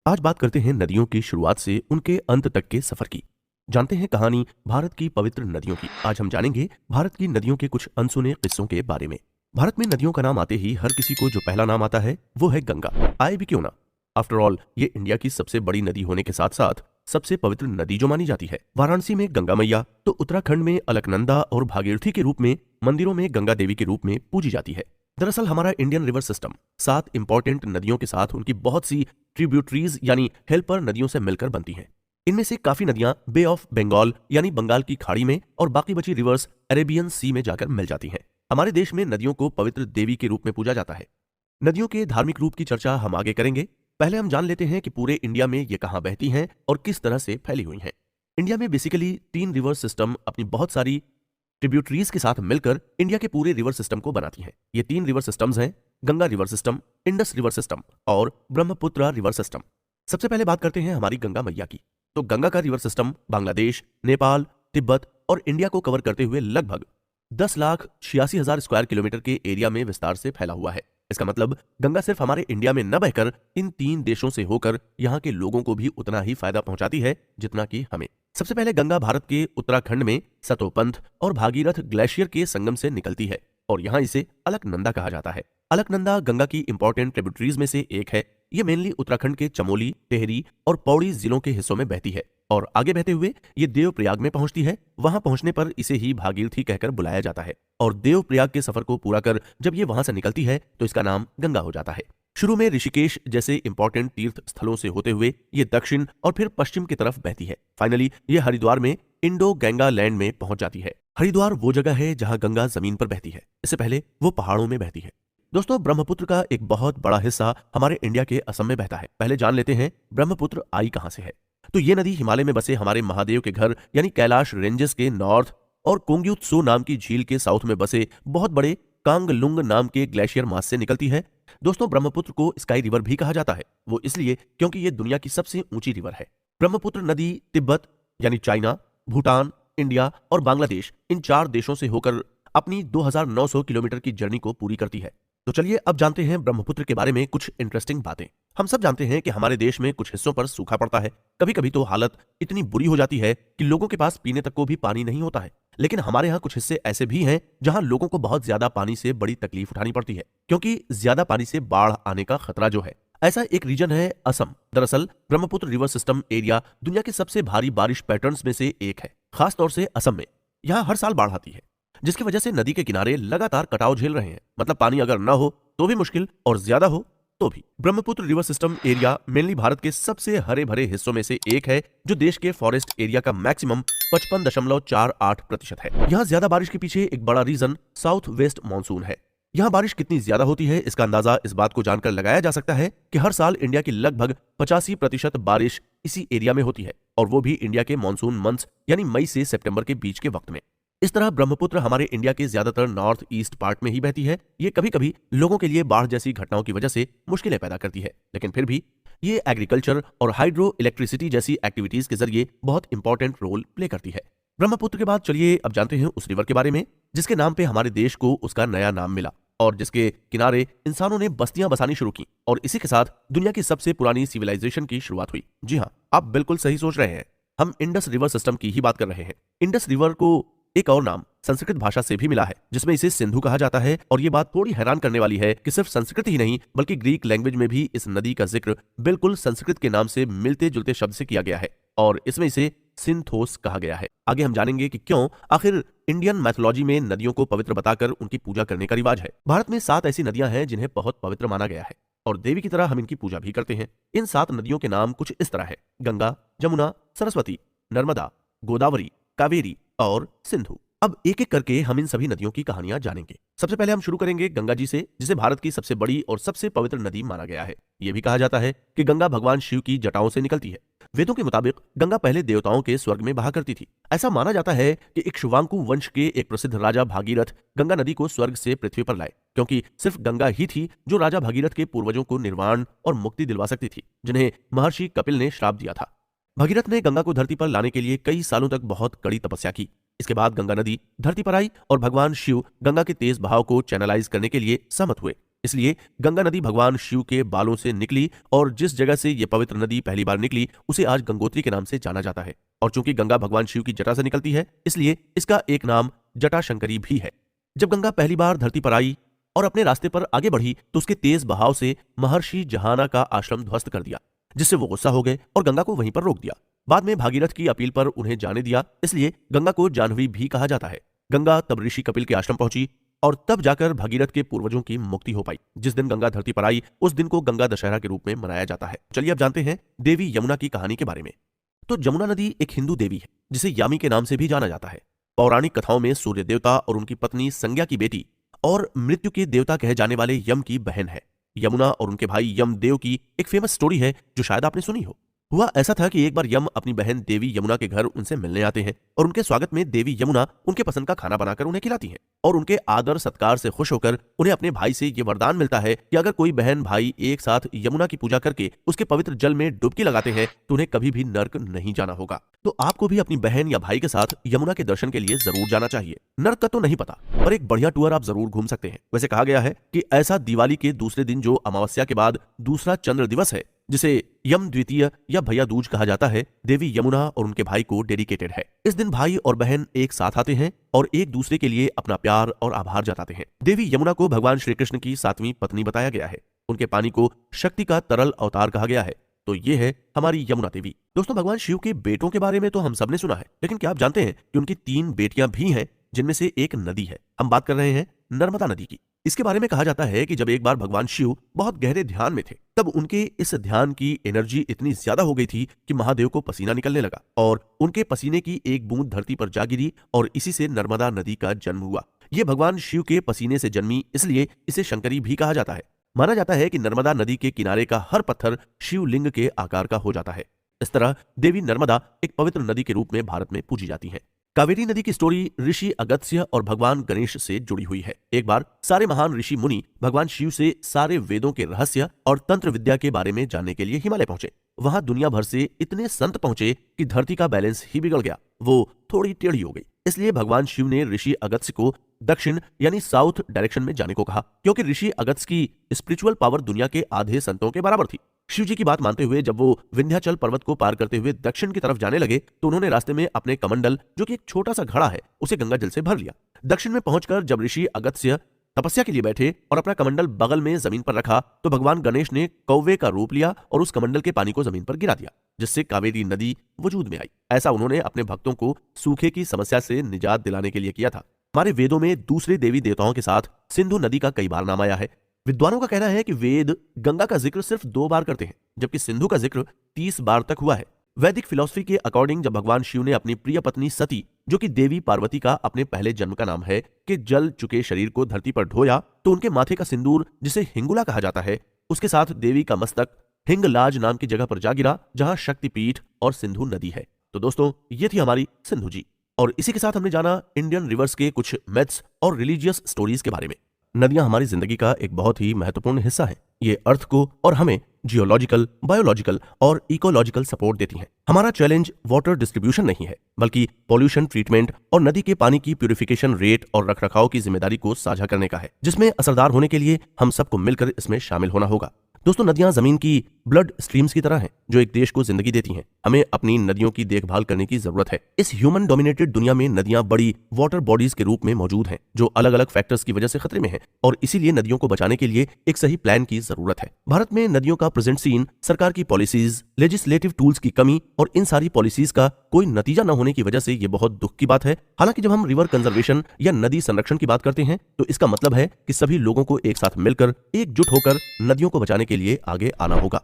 आज बात करते हैं नदियों की शुरुआत से उनके अंत तक के सफर की। जानते हैं कहानी भारत की पवित्र नदियों की। आज हम जानेंगे भारत की नदियों के कुछ अनसुने किस्सों के बारे में। भारत में नदियों का नाम आते ही हर किसी को जो पहला नाम आता है वो है गंगा। आए भी क्यों ना। आफ्टर ऑल ये इंडिया की सबसे बड़ी नदी होने के साथ साथ सबसे पवित्र नदी जो मानी जाती है। वाराणसी में गंगा मैया तो उत्तराखंड में अलकनंदा और भागीरथी के रूप में, मंदिरों में गंगा देवी के रूप में पूजी जाती है। दरअसल हमारा इंडियन रिवर सिस्टम 7 इंपॉर्टेंट नदियों के साथ उनकी बहुत सी ट्रिब्यूटरीज यानी हेल्पर नदियों से मिलकर बनती हैं। इनमें से काफी नदियां बे ऑफ बंगाल यानी बंगाल की खाड़ी में और बाकी बची रिवर्स अरेबियन सी में जाकर मिल जाती हैं। हमारे देश में नदियों को पवित्र देवी के रूप में पूजा जाता है। नदियों के धार्मिक रूप की चर्चा हम आगे करेंगे। पहले हम जान लेते हैं कि पूरे इंडिया में ये कहां बहती हैं और किस तरह से फैली हुई हैं। इंडिया में बेसिकली 3 रिवर सिस्टम अपनी बहुत सारी ट्रिब्यूटरीज के साथ मिलकर इंडिया के पूरे रिवर सिस्टम को बनाती हैं। ये 3 रिवर सिस्टम्स हैं, Ganga river system, Indus river system और ब्रह्मपुत्र रिवर सिस्टम। सबसे पहले बात करते हैं हमारी गंगा मैया की। तो गंगा का रिवर सिस्टम बांग्लादेश, नेपाल, तिब्बत और इंडिया को कवर करते हुए लगभग 10,86,000 स्क्वायर किलोमीटर के एरिया में विस्तार से फैला हुआ है। इसका मतलब गंगा सिर्फ हमारे इंडिया में न बहकर इन 3 देशों से होकर यहाँ के लोगों को भी उतना ही फायदा पहुंचाती है जितना कि हमें। सबसे पहले गंगा भारत के उत्तराखंड में सतोपंथ और भागीरथ ग्लेशियर के संगम से निकलती है और यहाँ इसे अलकनंदा कहा जाता है। अलकनंदा गंगा की इंपॉर्टेंट ट्रिब्यूटरीज में से एक है। ये मेनली उत्तराखंड के चमोली, टेहरी और पौड़ी जिलों के हिस्सों में बहती है और आगे बहते हुए ये देवप्रयाग में पहुंचती है। वहां पहुंचने पर इसे ही भागीरथी कहकर बुलाया जाता है और देवप्रयाग के सफर को पूरा कर जब ये वहां से निकलती है तो इसका नाम गंगा हो जाता है। शुरू में ऋषिकेश जैसे इंपॉर्टेंट तीर्थ स्थलों से होते हुए ये दक्षिण और फिर पश्चिम की तरफ बहती है। फाइनली ये हरिद्वार में इंडो गंगा लैंड में पहुंच जाती है। हरिद्वार वो जगह है जहां गंगा जमीन पर बहती है, इससे पहले वो पहाड़ों में बहती है। दोस्तों, ब्रह्मपुत्र का एक बहुत बड़ा हिस्सा हमारे इंडिया के असम में बहता है। पहले जान लेते हैं ब्रह्मपुत्र आई कहां से है। तो ये नदी हिमालय में बसे हमारे महादेव के घर यानी कैलाश रेंजेस के नॉर्थ और कोंग्युत्सो नाम की झील के साउथ में बसे बहुत बड़े कांगलुंग नाम के ग्लेशियर मास से निकलती है। दोस्तों, ब्रह्मपुत्र को स्काई रिवर भी कहा जाता है। वो इसलिए क्योंकि ये दुनिया की सबसे ऊंची रिवर है। ब्रह्मपुत्र नदी तिब्बत यानी चाइना, भूटान, इंडिया और बांग्लादेश इन 4 देशों से होकर अपनी 2900 किलोमीटर की जर्नी को पूरी करती है। तो चलिए अब जानते हैं ब्रह्मपुत्र के बारे में कुछ इंटरेस्टिंग बातें। हम सब जानते हैं कि हमारे देश में कुछ हिस्सों पर सूखा पड़ता है। कभी कभी तो हालत इतनी बुरी हो जाती है कि लोगों के पास पीने तक को भी पानी नहीं होता है। लेकिन हमारे यहाँ कुछ हिस्से ऐसे भी हैं जहां लोगों को बहुत ज्यादा पानी से बड़ी तकलीफ उठानी पड़ती है, क्योंकि ज्यादा पानी से बाढ़ आने का खतरा जो है। ऐसा एक रीजन है असम। दरअसल ब्रह्मपुत्र रिवर सिस्टम एरिया दुनिया के सबसे भारी बारिश पैटर्न्स में से एक है, खासतौर से असम में। यहाँ हर साल बाढ़ आती है, जिसकी वजह से नदी के किनारे लगातार कटाव झेल रहे हैं। मतलब पानी अगर न हो तो भी मुश्किल और ज्यादा हो तो भी। Brahmaputra river system area mainly Bharat के सबसे हरे भरे हिस्सों में से एक है, जो देश के फॉरेस्ट एरिया का मैक्सिमम 55.48% है। यहाँ ज्यादा बारिश के पीछे एक बड़ा रीजन साउथ वेस्ट मानसून है। यहाँ बारिश कितनी ज्यादा होती है इसका अंदाजा इस बात को जानकर लगाया जा सकता है कि हर साल इंडिया की लगभग 85% बारिश इसी एरिया में होती है, और वो भी इंडिया के मानसून मंथ्स यानी मई से सितंबर के बीच के वक्त में। इस तरह ब्रह्मपुत्र हमारे इंडिया के ज्यादातर नॉर्थ ईस्ट पार्ट में ही बहती है। ये कभी कभी लोगों के लिए बाढ़ जैसी घटनाओं की वजह से मुश्किलें पैदा करती है, लेकिन फिर भी ये एग्रीकल्चर और हाइड्रो इलेक्ट्रिसिटी जैसी एक्टिविटीज के जरिए बहुत इंपॉर्टेंट रोल प्ले करती है। ब्रह्मपुत्र के बाद चलिए अब जानते हैं उस रिवर के बारे में जिसके नाम पे हमारे देश को उसका नया नाम मिला और जिसके किनारे इंसानों ने बस्तियां बसानी शुरू की, और इसी के साथ दुनिया की सबसे पुरानी सिविलाइजेशन की शुरुआत हुई। जी हाँ, आप बिल्कुल सही सोच रहे हैं, हम इंडस रिवर सिस्टम की ही बात कर रहे हैं। इंडस रिवर को एक और नाम संस्कृत भाषा से भी मिला है, जिसमें इसे सिंधु कहा जाता है। और ये बात थोड़ी हैरान करने वाली है कि सिर्फ संस्कृत ही नहीं बल्कि ग्रीक लैंग्वेज में भी इस नदी का जिक्र बिल्कुल संस्कृत के नाम से मिलते जुलते शब्द से किया गया है और इसमें इसे सिंथोस कहा गया है। आगे हम जानेंगे कि क्यों आखिर इंडियन मैथोलॉजी में नदियों को पवित्र बताकर उनकी पूजा करने का रिवाज है। भारत में 7 ऐसी नदियां हैं जिन्हें बहुत पवित्र माना गया है और देवी की तरह हम इनकी पूजा भी करते हैं। इन 7 नदियों के नाम कुछ इस तरह है: गंगा, जमुना, सरस्वती, नर्मदा, गोदावरी, कावेरी और सिंधु। अब एक एक करके हम इन सभी नदियों की कहानियां जानेंगे। सबसे पहले हम शुरू करेंगे गंगा जी से, जिसे भारत की सबसे बड़ी और सबसे पवित्र नदी माना गया है। यह भी कहा जाता है कि गंगा भगवान शिव की जटाओं से निकलती है। वेदों के मुताबिक गंगा पहले देवताओं के स्वर्ग में बहा करती थी। ऐसा माना जाता है कि इक्ष्वाकु वंश के एक प्रसिद्ध राजा भागीरथ गंगा नदी को स्वर्ग से पृथ्वी पर लाए, क्योंकि सिर्फ गंगा ही थी जो राजा भागीरथ के पूर्वजों को निर्वाण और मुक्ति दिलवा सकती थी, जिन्हें महर्षि कपिल ने श्राप दिया था। भगीरथ ने गंगा को धरती पर लाने के लिए कई सालों तक बहुत कड़ी तपस्या की। इसके बाद गंगा नदी धरती पर आई और भगवान शिव गंगा के तेज बहाव को चैनलाइज करने के लिए सहमत हुए। इसलिए गंगा नदी भगवान शिव के बालों से निकली और जिस जगह से ये पवित्र नदी पहली बार निकली उसे आज गंगोत्री के नाम से जाना जाता है। और चूंकि गंगा भगवान शिव की जटा से निकलती है इसलिए इसका एक नाम जटाशंकरी भी है। जब गंगा पहली बार धरती पर आई और अपने रास्ते पर आगे बढ़ी तो उसके तेज बहाव से महर्षि जहाना का आश्रम ध्वस्त कर दिया, जिससे वो गुस्सा हो गए और गंगा को वहीं पर रोक दिया। बाद में भागीरथ की अपील पर उन्हें जाने दिया, इसलिए गंगा को जाह्नवी भी कहा जाता है। गंगा तब ऋषि कपिल के आश्रम पहुंची और तब जाकर भागीरथ के पूर्वजों की मुक्ति हो पाई। जिस दिन गंगा धरती पर आई उस दिन को गंगा दशहरा के रूप में मनाया जाता है। चलिए अब जानते हैं देवी यमुना की कहानी के बारे में। तो यमुना नदी एक हिंदू देवी है जिसे यामी के नाम से भी जाना जाता है। पौराणिक कथाओं में सूर्य देवता और उनकी पत्नी संज्ञा की बेटी और मृत्यु के देवता कहे जाने वाले यम की बहन है। यमुना और उनके भाई यमदेव की एक फेमस स्टोरी है जो शायद आपने सुनी हो। हुआ ऐसा था कि एक बार यम अपनी बहन देवी यमुना के घर उनसे मिलने आते हैं और उनके स्वागत में देवी यमुना उनके पसंद का खाना बनाकर उन्हें खिलाती हैं और उनके आदर सत्कार से खुश होकर उन्हें अपने भाई से ये वरदान मिलता है कि अगर कोई बहन भाई एक साथ यमुना की पूजा करके उसके पवित्र जल में डुबकी लगाते हैं तो उन्हें कभी भी नर्क नहीं जाना होगा। तो आपको भी अपनी बहन या भाई के साथ यमुना के दर्शन के लिए जरूर जाना चाहिए। नर्क का तो नहीं पता पर एक बढ़िया टूर आप जरूर घूम सकते हैं। वैसे कहा गया है कि ऐसा दिवाली के दूसरे दिन जो अमावस्या के बाद दूसरा चंद्र दिवस है जिसे यम द्वितीय या भैया दूज कहा जाता है, देवी यमुना और उनके भाई को डेडिकेटेड है। इस दिन भाई और बहन एक साथ आते हैं और एक दूसरे के लिए अपना प्यार और आभार जताते हैं। देवी यमुना को भगवान श्री कृष्ण की 7वीं पत्नी बताया गया है। उनके पानी को शक्ति का तरल अवतार कहा गया है। तो ये है हमारी यमुना देवी। दोस्तों, भगवान शिव के बेटों के बारे में तो हम सबने सुना है, लेकिन क्या आप जानते हैं कि उनकी 3 बेटियां भी हैं जिनमें से एक नदी है। हम बात कर रहे हैं नर्मदा नदी की। इसके बारे में कहा जाता है कि जब एक बार भगवान शिव बहुत गहरे ध्यान में थे तब उनके इस ध्यान की एनर्जी इतनी ज्यादा हो गई थी कि महादेव को पसीना निकलने लगा और उनके पसीने की एक बूंद धरती पर जा गिरी और इसी से नर्मदा नदी का जन्म हुआ। ये भगवान शिव के पसीने से जन्मी, इसलिए इसे शंकरी भी कहा जाता है। माना जाता है कि नर्मदा नदी के किनारे का हर पत्थर शिवलिंग के आकार का हो जाता है। इस तरह देवी नर्मदा एक पवित्र नदी के रूप में भारत में पूजी जाती है। कावेरी नदी की स्टोरी ऋषि अगस्त्य और भगवान गणेश से जुड़ी हुई है। एक बार सारे महान ऋषि मुनि भगवान शिव से सारे वेदों के रहस्य और तंत्र विद्या के बारे में जानने के लिए हिमालय पहुंचे। वहां दुनिया भर से इतने संत पहुंचे कि धरती का बैलेंस ही बिगड़ गया, वो थोड़ी टेढ़ी हो गई। इसलिए भगवान शिव ने ऋषि अगस्त्य को दक्षिण यानी साउथ डायरेक्शन में जाने को कहा, क्योंकि ऋषि अगस्त्य की स्पिरिचुअल पावर दुनिया के आधे संतों के बराबर थी। शिव जी की बात मानते हुए जब वो विंध्याचल पर्वत को पार करते हुए दक्षिण की तरफ जाने लगे तो उन्होंने रास्ते में अपने कमंडल, जो कि एक छोटा सा घड़ा है, उसे गंगा जल से भर लिया। दक्षिण में पहुंचकर जब ऋषि अगस्त्य तपस्या के लिए बैठे और अपना कमंडल बगल में जमीन पर रखा तो भगवान गणेश ने कौवे का रूप लिया और उस कमंडल के पानी को जमीन पर गिरा दिया, जिससे कावेरी नदी वजूद में आई। ऐसा उन्होंने अपने भक्तों को सूखे की समस्या से निजात दिलाने के लिए किया था। हमारे वेदों में दूसरे देवी देवताओं के साथ सिंधु नदी का कई बार नाम आया है। विद्वानों का कहना है कि वेद गंगा का जिक्र सिर्फ 2 बार करते हैं, जबकि सिंधु का जिक्र 30 बार तक हुआ है। वैदिक फिलॉसफी के अकॉर्डिंग जब भगवान शिव ने अपनी प्रिय पत्नी सती, जो कि देवी पार्वती का अपने पहले जन्म का नाम है, के जल चुके शरीर को धरती पर ढोया तो उनके माथे का सिंदूर, जिसे हिंगुला कहा जाता है, उसके साथ देवी का मस्तक हिंगलाज नाम की जगह पर जा गिरा जहां शक्तिपीठ और सिंधु नदी है। तो दोस्तों, ये थी हमारी सिंधु जी, और इसी के साथ हमने जाना इंडियन रिवर्स के कुछ मिथ्स और रिलीजियस स्टोरीज के बारे में। नदियां हमारी जिंदगी का एक बहुत ही महत्वपूर्ण हिस्सा हैं। ये अर्थ को और हमें जियोलॉजिकल, बायोलॉजिकल और इकोलॉजिकल सपोर्ट देती हैं। हमारा चैलेंज वाटर डिस्ट्रीब्यूशन नहीं है, बल्कि पॉल्यूशन ट्रीटमेंट और नदी के पानी की प्यूरिफिकेशन रेट और रखरखाव की जिम्मेदारी को साझा करने का है, जिसमें असरदार होने के लिए हम सबको मिलकर इसमें शामिल होना होगा। दोस्तों, नदियां जमीन की ब्लड स्ट्रीम्स की तरह हैं, जो एक देश को जिंदगी देती हैं। हमें अपनी नदियों की देखभाल करने की जरूरत है। इस ह्यूमन डोमिनेटेड दुनिया में नदियां बड़ी वाटर बॉडीज के रूप में मौजूद हैं, जो अलग अलग फैक्टर्स की वजह से खतरे में हैं, और इसीलिए नदियों को बचाने के लिए एक सही प्लान की जरूरत है। भारत में नदियों का प्रेजेंट सीन सरकार की पॉलिसीज, लेजिस्लेटिव टूल्स की कमी और इन सारी पॉलिसीज का कोई नतीजा न होने की वजह से ये बहुत दुख की बात है। हालांकि जब हम रिवर कंजर्वेशन या नदी संरक्षण की बात करते हैं तो इसका मतलब है कि सभी लोगों को एक साथ मिलकर, एकजुट होकर नदियों को बचाने के लिए आगे आना होगा।